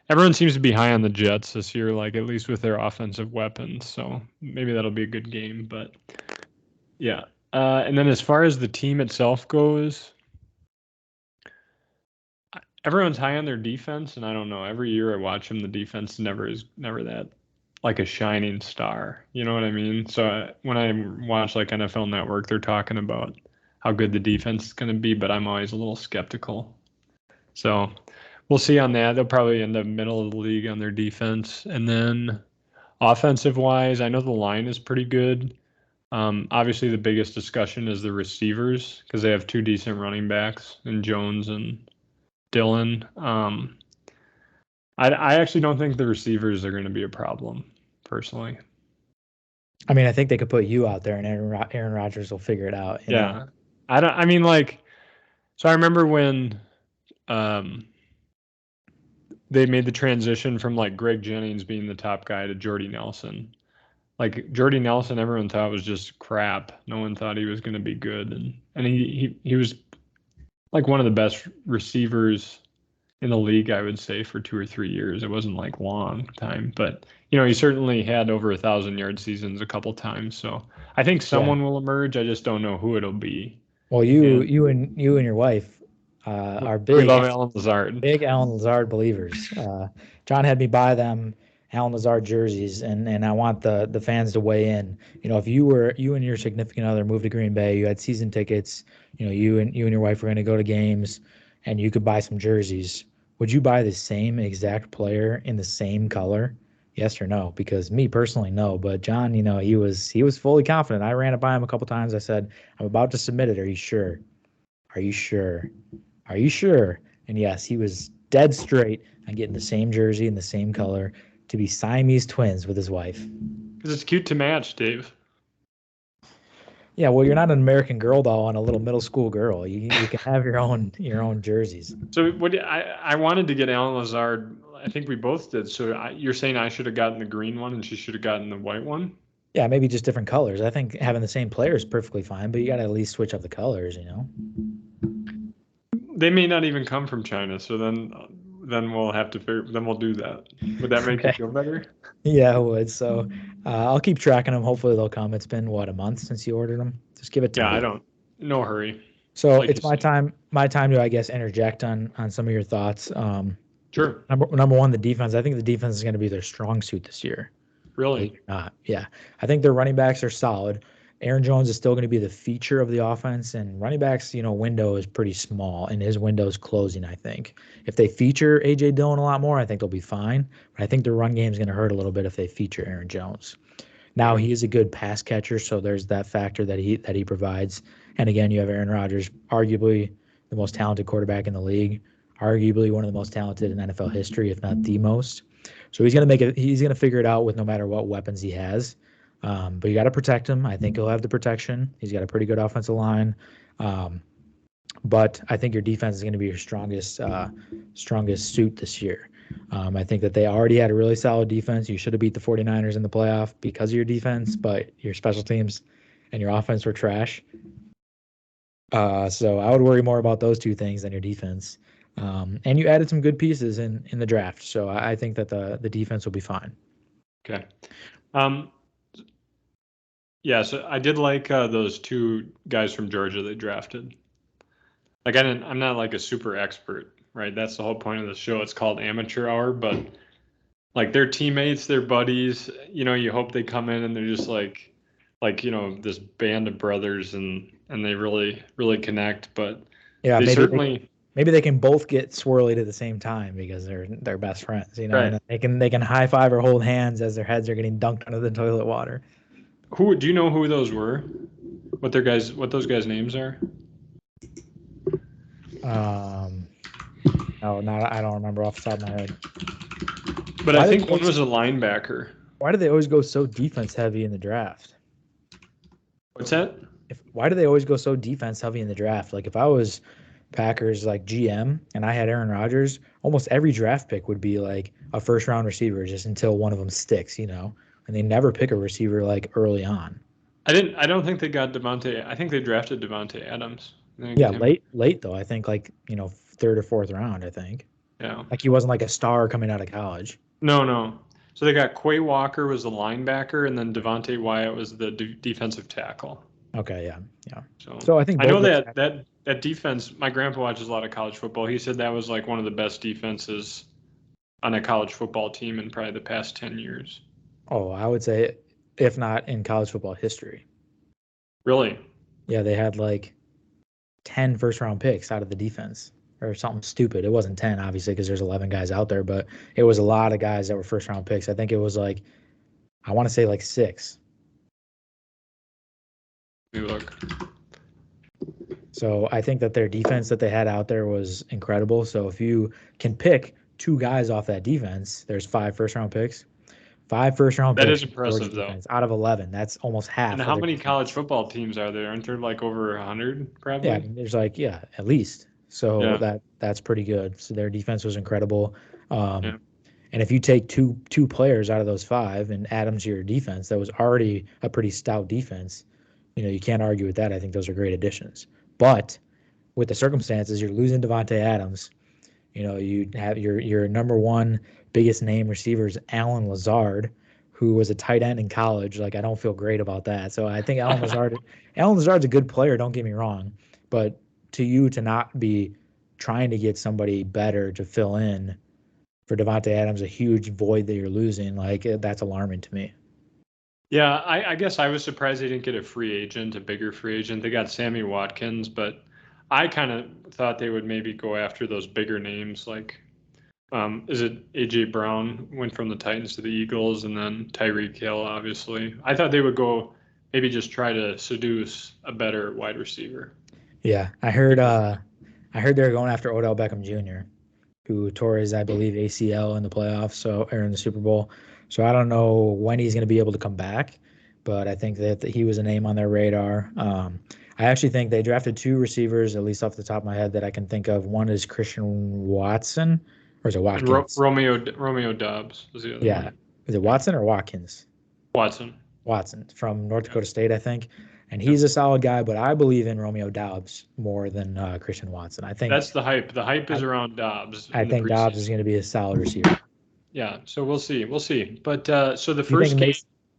Everyone seems to be high on the Jets this year, at least with their offensive weapons. So maybe that'll be a good game. But yeah. And then as far as the team itself goes, everyone's high on their defense, and I don't know. Every year I watch them, the defense never that a shining star. You know what I mean? So when I watch NFL Network, they're talking about how good the defense is going to be, but I'm always a little skeptical. So we'll see on that. They'll probably end up middle of the league on their defense. And then offensive-wise, I know the line is pretty good. Obviously, the biggest discussion is the receivers, because they have two decent running backs in Jones and Dillon. I actually don't think the receivers are going to be a problem, personally. I mean, I think they could put you out there, and Aaron Rodgers will figure it out. You know? So I remember when they made the transition from Greg Jennings being the top guy to Jordy Nelson. Jordy Nelson, everyone thought was just crap. No one thought he was going to be good, and he was one of the best receivers in the league, I would say, for 2 or 3 years. It wasn't long time, but he certainly had over 1,000-yard seasons a couple times. So I think someone will emerge. I just don't know who it'll be. Well, you and your wife are big. We love Allen Lazard. Big Allen Lazard believers. John had me buy them Allen Lazard jerseys, and I want the fans to weigh in. If you and your significant other moved to Green Bay, you had season tickets, you and your wife were going to go to games, and you could buy some jerseys, would you buy the same exact player in the same color? Yes or no? Because me personally, no. But John, he was fully confident. I ran it by him a couple times. I said, I'm about to submit it. Are you sure? Are you sure? Are you sure? And yes, he was dead straight on getting the same jersey in the same color. to be Siamese twins with his wife. Because it's cute to match, Dave. Yeah, well, you're not an American Girl doll and a little middle school girl. You can have your own jerseys. So I wanted to get Alan Lazard. I think we both did. So you're saying I should have gotten the green one and she should have gotten the white one? Yeah, maybe just different colors. I think having the same player is perfectly fine, but you got to at least switch up the colors, you know? They may not even come from China, so then we'll have to figure. Then we'll do that. Would that make you feel better? Yeah, it would. So I'll keep tracking them. Hopefully they'll come. It's been a month since you ordered them. Just give it time. Yeah, no hurry. So like it's my time to, I guess, interject on some of your thoughts. Sure. Number one, the defense. I think the defense is going to be their strong suit this year. Really? Yeah. I think their running backs are solid. Aaron Jones is still going to be the feature of the offense, and running backs, window is pretty small, and his window is closing, I think. If they feature A.J. Dillon a lot more, I think they'll be fine. But I think the run game is going to hurt a little bit if they feature Aaron Jones. Now, he is a good pass catcher, so there's that factor that he provides. And again, you have Aaron Rodgers, arguably the most talented quarterback in the league, arguably one of the most talented in NFL history, if not the most. So he's going to figure it out with no matter what weapons he has. But you got to protect him. I think he'll have the protection. He's got a pretty good offensive line. But I think your defense is going to be your strongest suit this year. I think that they already had a really solid defense. You should have beat the 49ers in the playoff because of your defense, but your special teams and your offense were trash. So I would worry more about those two things than your defense. And you added some good pieces in the draft. So I think that the defense will be fine. Okay. Yeah, so I did like those two guys from Georgia they drafted. Like I'm not like a super expert, right? That's the whole point of the show. It's called Amateur Hour, but like they're teammates, they're buddies. You hope they come in and they're just like this band of brothers, and they really really connect. But yeah, maybe they can both get swirly at the same time because they're best friends. Right. And they can high five or hold hands as their heads are getting dunked under the toilet water. Who do you know who those were? What those guys' names are? No, I don't remember off the top of my head. But I think one was a linebacker. Why do they always go so defense heavy in the draft? What's that? Why do they always go so defense heavy in the draft? Like if I was Packers like GM and I had Aaron Rodgers, almost every draft pick would be like a first round receiver just until one of them sticks, and they never pick a receiver like early on. I don't think they got Devontae. I think they drafted Devontae Adams. Yeah, late though. I think like, third or fourth round, I think. Yeah. Like he wasn't like a star coming out of college. No. So they got Quay Walker was the linebacker, and then Devontae Wyatt was the defensive tackle. Okay, yeah. So I think I know that defense. My grandpa watches a lot of college football. He said that was like one of the best defenses on a college football team in probably the past 10 years. Oh, I would say, if not in college football history. Really? Yeah, they had like 10 first-round picks out of the defense or something stupid. It wasn't 10, obviously, because there's 11 guys out there, but it was a lot of guys that were first-round picks. I think it was like, I want to say like 6. Let me look. So I think that their defense that they had out there was incredible. So if you can pick 2 guys off that defense, there's 5 first-round picks. 5 first-round picks. That is impressive, though. Out of 11, that's almost half. And how many college football teams are there? Aren't there like over 100, probably? Yeah, there's like, at least. So that's pretty good. So their defense was incredible. And if you take two players out of those 5 and add them to your defense, that was already a pretty stout defense. You can't argue with that. I think those are great additions. But with the circumstances, you're losing Devontae Adams. You have your number one biggest name receivers, Alan Lazard, who was a tight end in college. Like, I don't feel great about that. So I think Alan Lazard's a good player, don't get me wrong. But to not be trying to get somebody better to fill in for Devontae Adams, a huge void that you're losing, like, that's alarming to me. Yeah, I guess I was surprised they didn't get a bigger free agent. They got Sammy Watkins, but I kind of thought they would maybe go after those bigger names like is it A.J. Brown went from the Titans to the Eagles, and then Tyreek Hill, obviously. I thought they would go maybe just try to seduce a better wide receiver. Yeah, I heard they were going after Odell Beckham Jr., who tore his, I believe, ACL in the playoffs, or in the Super Bowl. So I don't know when he's going to be able to come back, but I think that he was a name on their radar. I actually think they drafted 2 receivers, at least off the top of my head, that I can think of. One is Christian Watson, or is it And Watkins? Romeo Dobbs was the other Yeah. one. Is it Watson or Watkins? Watson. Watson from North Dakota State, I think. And he's a solid guy, but I believe in Romeo Dobbs more than Christian Watson. I think That's the hype. The hype is around Dobbs. I think Dobbs is going to be a solid receiver. Yeah, so we'll see. We'll see. But so the Do you first think game.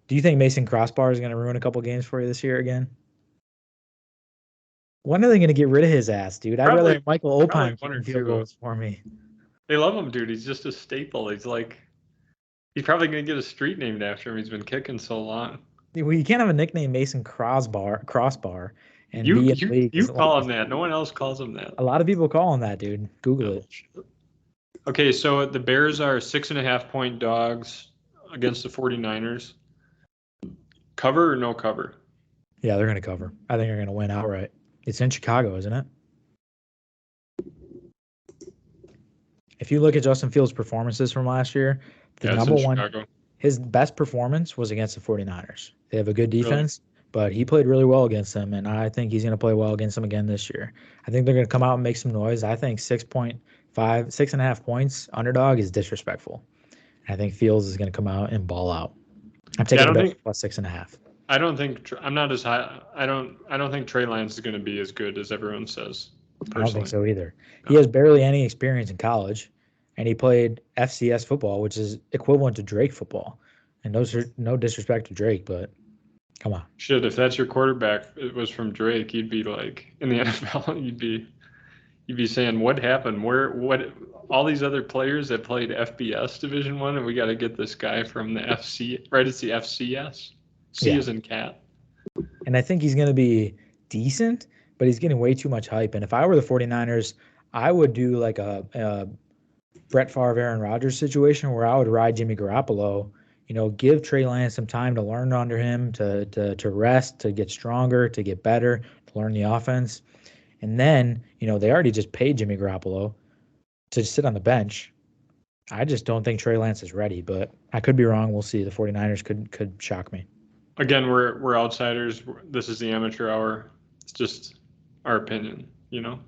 Do you think Mason Crossbar is going to ruin a couple games for you this year again? When are they going to get rid of his ass, dude? I'd rather have Michael Opine kicking field goals for me. They love him, dude. He's just a staple. He's probably going to get a street named after him. He's been kicking so long. Well, you can't have a nickname Mason Crossbar, and you call him that. No one else calls him that. A lot of people call him that, dude. Google it. Okay, so the Bears are 6.5-point dogs against the 49ers. Cover or no cover? Yeah, they're going to cover. I think they're going to win outright. It's in Chicago, isn't it? If you look at Justin Fields' performances from last year, his best performance was against the 49ers. They have a good defense, but he played really well against them, and I think he's going to play well against them again this year. I think they're going to come out and make some noise. I think 6.5 points underdog is disrespectful. I think Fields is going to come out and ball out. I'm taking plus 6.5. I don't think I'm not as high. I don't think Trey Lance is going to be as good as everyone says. Personally. I don't think so either. No. He has barely any experience in college, and he played FCS football, which is equivalent to Drake football. And no disrespect to Drake, but come on. Shit, if that's your quarterback, it was from Drake, you'd be like in the NFL. You'd be saying, what happened? What? All these other players that played FBS Division I, and we got to get this guy from the FC. Right? It's the FCS. C is in cat. And I think he's going to be decent, but he's getting way too much hype. And if I were the 49ers, I would do like a Brett Favre, Aaron Rodgers situation where I would ride Jimmy Garoppolo, give Trey Lance some time to learn under him, to rest, to get stronger, to get better, to learn the offense. And then, they already just paid Jimmy Garoppolo to sit on the bench. I just don't think Trey Lance is ready, but I could be wrong. We'll see. The 49ers could shock me. Again, we're outsiders. This is the amateur hour. It's just our opinion,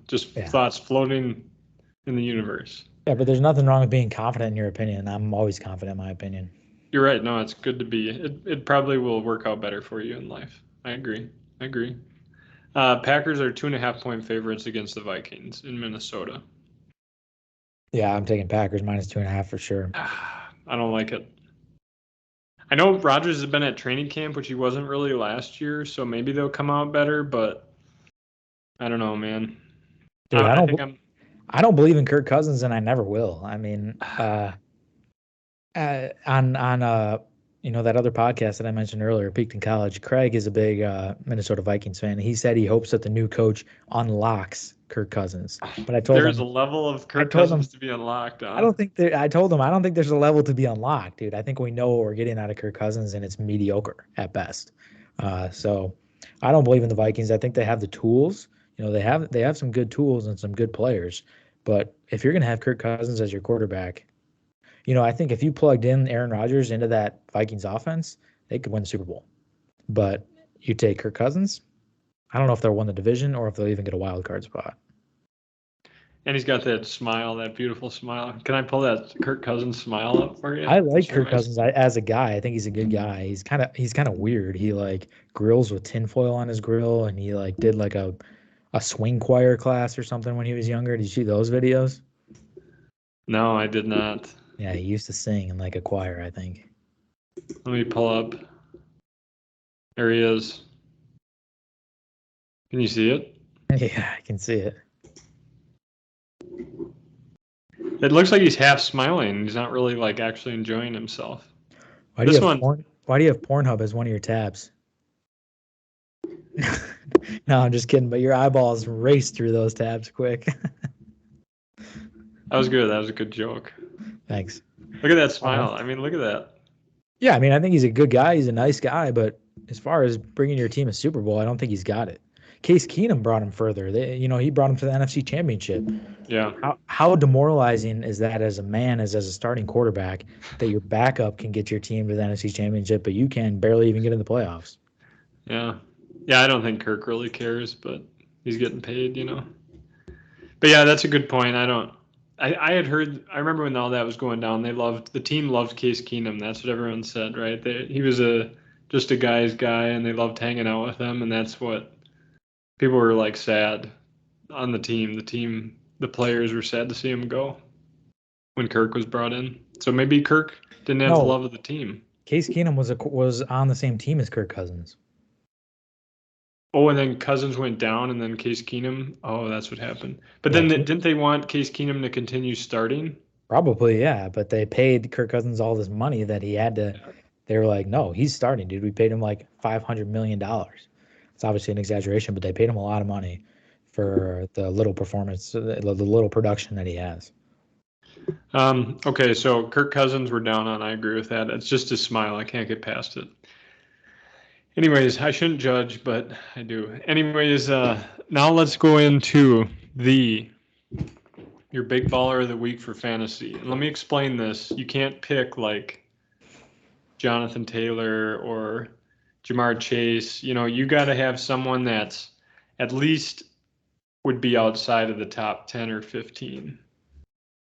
just thoughts floating in the universe. Yeah, but there's nothing wrong with being confident in your opinion. I'm always confident in my opinion. You're right. No, it's good to be. It probably will work out better for you in life. I agree. Packers are 2.5-point favorites against the Vikings in Minnesota. Yeah, I'm taking Packers minus 2.5 for sure. I don't like it. I know Rodgers has been at training camp, which he wasn't really last year, so maybe they'll come out better, but I don't know, man. Dude, I don't believe in Kirk Cousins, and I never will. I mean, on that other podcast that I mentioned earlier, Peaked in College, Craig is a big Minnesota Vikings fan. He said he hopes that the new coach unlocks Kirk Cousins. But I told him there's a level of Kirk Cousins to be unlocked. Huh? I told him I don't think there's a level to be unlocked, dude. I think we know what we're getting out of Kirk Cousins, and it's mediocre at best. So I don't believe in the Vikings. I think they have the tools. They have some good tools and some good players. But if you're going to have Kirk Cousins as your quarterback, I think if you plugged in Aaron Rodgers into that Vikings offense, they could win the Super Bowl. But you take Kirk Cousins, I don't know if they'll win the division or if they'll even get a wild card spot. And he's got that smile, that beautiful smile. Can I pull that Kirk Cousins smile up for you? I like Kirk Cousins as a guy. I think he's a good guy. He's kind of weird. He grills with tinfoil on his grill, and he did a swing choir class or something when he was younger. Did you see those videos? No, I did not. Yeah, he used to sing in a choir, I think. Let me pull up. There he is. Can you see it? Yeah, I can see it. It looks like he's half smiling. He's not really actually enjoying himself. Why do you have Pornhub as one of your tabs? No, I'm just kidding. But your eyeballs race through those tabs quick. That was good. That was a good joke. Thanks. Look at that smile. I mean, look at that. Yeah, I mean, I think he's a good guy. He's a nice guy. But as far as bringing your team a Super Bowl, I don't think he's got it. Case Keenum brought him further. He brought him to the NFC Championship. Yeah. How demoralizing is that as a man, as a starting quarterback, that your backup can get your team to the NFC Championship, but you can barely even get in the playoffs? Yeah. Yeah, I don't think Kirk really cares, but he's getting paid, But yeah, that's a good point. I had heard, I remember when all that was going down, the team loved Case Keenum. That's what everyone said, right? He was just a guy's guy, and they loved hanging out with him, and that's what people were like sad on the team. The players were sad to see him go when Kirk was brought in. So maybe Kirk didn't have the No, love of the team. Case Keenum was on the same team as Kirk Cousins. Oh, and then Cousins went down, and then Case Keenum. Oh, that's what happened. But Yeah, then didn't they want Case Keenum to continue starting? probably, yeah. But they paid Kirk Cousins all this money that he had to. Yeah. They were like, no, he's starting, dude. We paid him like $500 million. It's obviously an exaggeration, but they paid him a lot of money for the little performance, the little production that he has. Okay, so Kirk Cousins we're down on. I agree with that. It's just his smile. I can't get past it. Anyways, I shouldn't judge, but I do. Anyways, now let's go into your big baller of the week for fantasy. And let me explain this. You can't pick like Jonathan Taylor or Jamar Chase. You got to have someone that's at least would be outside of the top 10 or 15.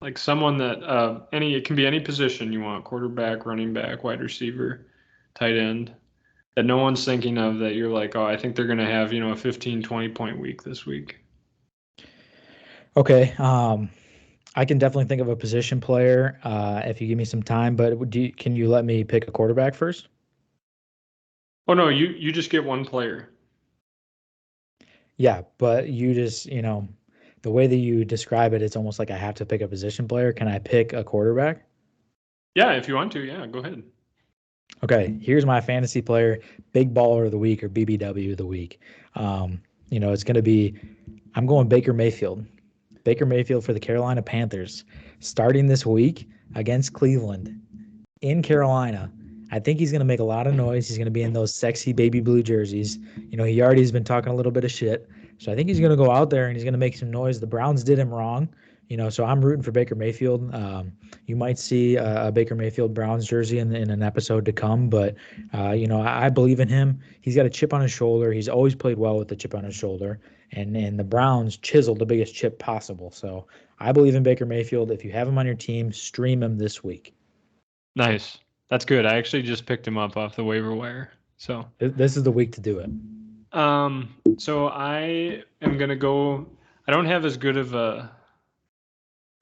Like someone that it can be any position you want, quarterback, running back, wide receiver, tight end, that no one's thinking of, that you're like, oh, I think they're going to have, a 15, 20-point week this week. Okay. I can definitely think of a position player if you give me some time, but can you let me pick a quarterback first? Oh, no, you just get one player. Yeah, but you just, the way that you describe it, it's almost like I have to pick a position player. Can I pick a quarterback? Yeah, if you want to, yeah, go ahead. Okay, here's my fantasy player, big baller of the week or BBW of the week. It's going to be, I'm going Baker Mayfield. Baker Mayfield for the Carolina Panthers, starting this week against Cleveland in Carolina. I think he's going to make a lot of noise. He's going to be in those sexy baby blue jerseys. He already has been talking a little bit of shit. So I think he's going to go out there and he's going to make some noise. The Browns did him wrong. So I'm rooting for Baker Mayfield. You might see a Baker Mayfield Browns jersey in an episode to come, but I believe in him. He's got a chip on his shoulder. He's always played well with the chip on his shoulder, and the Browns chiseled the biggest chip possible. So I believe in Baker Mayfield. If you have him on your team, stream him this week. Nice. That's good. I actually just picked him up off the waiver wire. So this is the week to do it. So I am gonna go. I don't have as good of a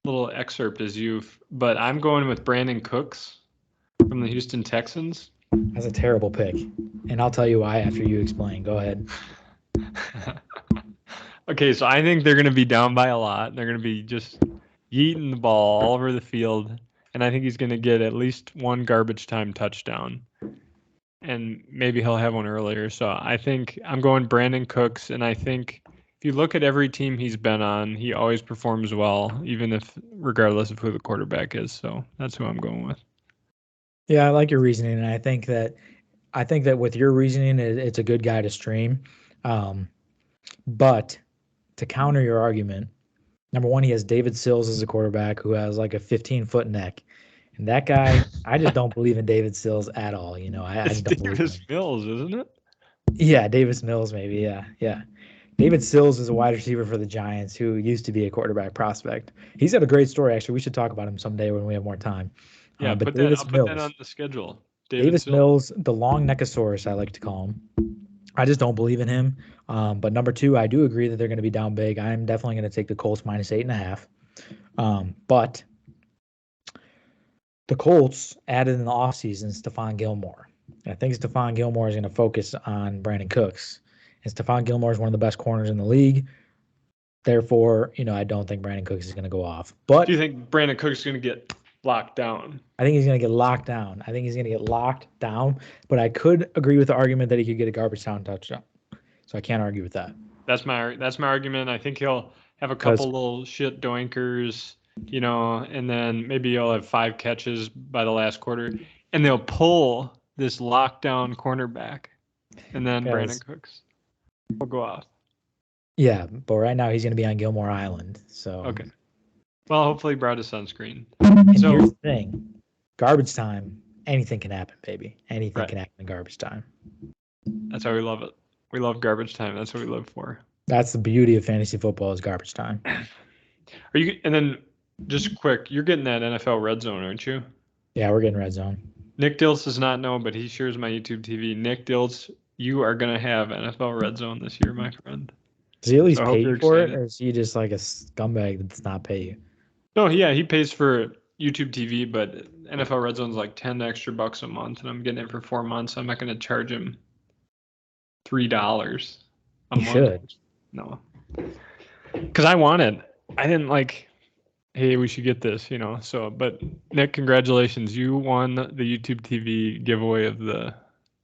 little excerpt as you, but I'm going with Brandon Cooks from the Houston Texans. That's a terrible pick, and I'll tell you why after you explain. Go ahead. Okay, so I think they're going to be down by a lot. They're going to be just yeeting the ball all over the field, and I think he's going to get at least one garbage time touchdown, and maybe he'll have one earlier. So I think I'm going Brandon Cooks, and I think if you look at every team he's been on, he always performs well, regardless of who the quarterback is. So that's who I'm going with. Yeah, I like your reasoning, and I think that with your reasoning, it's a good guy to stream. But to counter your argument, number one, he has David Sills as a quarterback who has like a 15-foot neck. And that guy, I just don't believe in David Sills at all. I just don't believe in Davis him. Mills, isn't it? Yeah, Davis Mills, maybe. Yeah. David Sills is a wide receiver for the Giants who used to be a quarterback prospect. He's got a great story, actually. We should talk about him someday when we have more time. Yeah, But I'll Davis put Mills, that on the schedule. Davis Mills, the long neckosaurus, I like to call him. I just don't believe in him. But number two, I do agree that they're going to be down big. I'm definitely going to take the Colts minus 8.5. But the Colts added in the offseason Stephon Gilmore. I think Stephon Gilmore is going to focus on Brandon Cooks. And Stephon Gilmore is one of the best corners in the league. Therefore, I don't think Brandon Cooks is going to go off. But do you think Brandon Cooks is going to get locked down? I think he's going to get locked down. But I could agree with the argument that he could get a garbage time touchdown. So I can't argue with that. That's my argument. I think he'll have a couple little shit doinkers, and then maybe he'll have 5 catches by the last quarter, and they'll pull this lockdown cornerback, and then Brandon Cooks will go off. Yeah, but right now he's going to be on Gilmore Island. So, Okay. Well, hopefully he brought a sunscreen. and So here's the thing: garbage time. Anything can happen, baby. Anything right, can happen in garbage time. that's why we love it. We love garbage time. That's what we live for. That's the beauty of fantasy football is garbage time. Are you? And then just quick, you're getting that NFL Red Zone, aren't you? Yeah, we're getting red zone. Nick Dills does not know, but he shares my YouTube TV. Nick Dills, you are gonna have NFL Red Zone this year, my friend. Does he at least So I pay hope you you're for it, excited. or is he just like a scumbag that does not pay you? No, yeah, he pays for YouTube TV, but NFL Red Zone's like 10 extra bucks a month, and I'm getting it for 4 months. I'm not gonna charge him $3 a You month. should. No, because I wanted. I didn't like. Hey, we should get this, So, but Nick, congratulations! You won the YouTube TV giveaway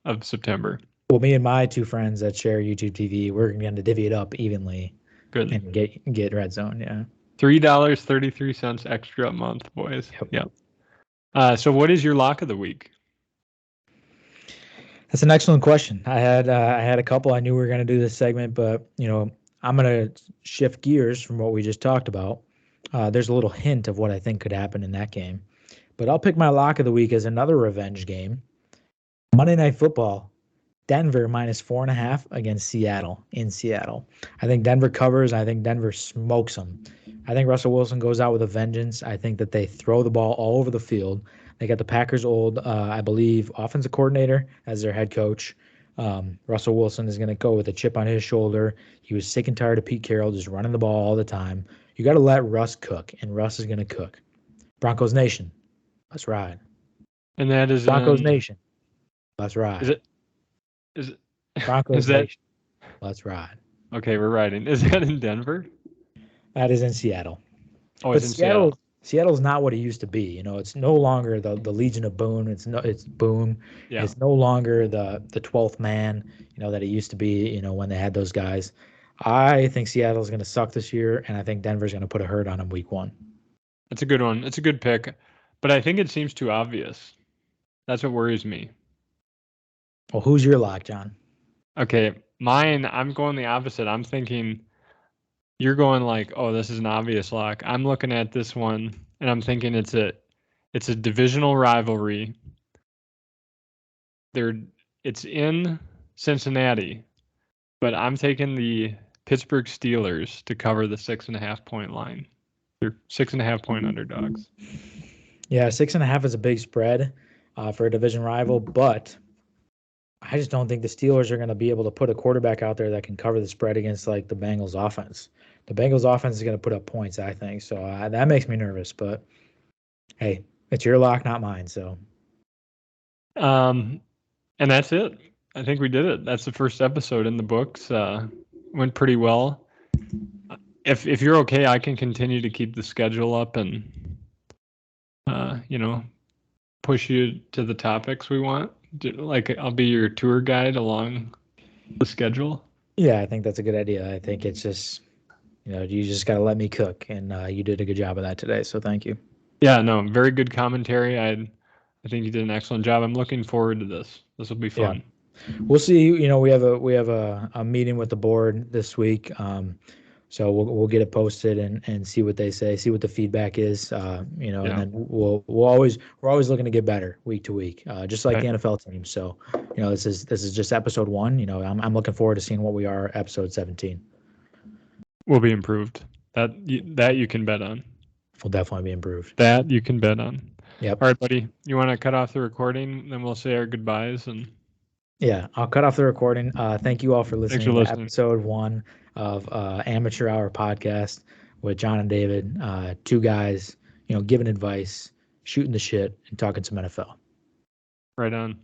of September. Well, me and my two friends that share YouTube TV, we're going to divvy it up evenly Good. and get red zone. Yeah. $3.33 extra a month, boys. Yep. So, what is your lock of the week? That's an excellent question. I had a couple. I knew we were going to do this segment, but I'm going to shift gears from what we just talked about. There's a little hint of what I think could happen in that game, but I'll pick my lock of the week as another revenge game. Monday Night Football, Denver -4.5 against Seattle in Seattle. I think Denver covers. I think Denver smokes them. I think Russell Wilson goes out with a vengeance. I think that they throw the ball all over the field. They got the Packers' old, I believe, offensive coordinator as their head coach. Russell Wilson is going to go with a chip on his shoulder. He was sick and tired of Pete Carroll just running the ball all the time. You got to let Russ cook, and Russ is going to cook. Broncos Nation, let's ride. And that is Broncos Nation, let's ride. Is it? Broncos Is that Nation, let's ride. okay? We're riding. Is that in Denver? That is in Seattle. Oh, But it's in Seattle. Seattle's not what it used to be. It's no longer the Legion of Boom. It's Boom. Yeah. It's no longer the 12th man, that it used to be, when they had those guys. I think Seattle's going to suck this year, and I think Denver's going to put a hurt on them week 1. That's a good one. It's a good pick, but I think it seems too obvious. That's what worries me. Well, who's your lock, John? Okay, mine, I'm going the opposite. I'm thinking you're going like, oh, this is an obvious lock. I'm looking at this one and I'm thinking it's a divisional rivalry. It's in Cincinnati, but I'm taking the Pittsburgh Steelers to cover the 6.5 point line. They're 6.5 point underdogs. Yeah, 6.5 is a big spread for a division rival, but I just don't think the Steelers are going to be able to put a quarterback out there that can cover the spread against like the Bengals offense. The Bengals offense is going to put up points, I think. So that makes me nervous, but hey, it's your lock, not mine. So, and that's it. I think we did it. That's the first episode in the books. Went pretty well. If you're okay, I can continue to keep the schedule up and push you to the topics we want. Like I'll be your tour guide along the schedule. Yeah, I think that's a good idea. I think it's just, you just got to let me cook, and you did a good job of that today. So thank you. Yeah, no, very good commentary. I think you did an excellent job. I'm looking forward to this. This will be fun. Yeah. We'll see. We have a meeting with the board this week. So we'll get it posted and see what they say, see what the feedback is, and then we're always looking to get better week to week, just like the NFL team. So, this is just episode 1. I'm looking forward to seeing what we are episode 17. We'll be improved. That you can bet on. We'll definitely be improved. That you can bet on. Yep. All right, buddy. You want to cut off the recording? Then we'll say our goodbyes and. Yeah, I'll cut off the recording. Thank you all for listening to episode 1 of Amateur Hour podcast with John and David, two guys, giving advice, shooting the shit, and talking some NFL. Right on.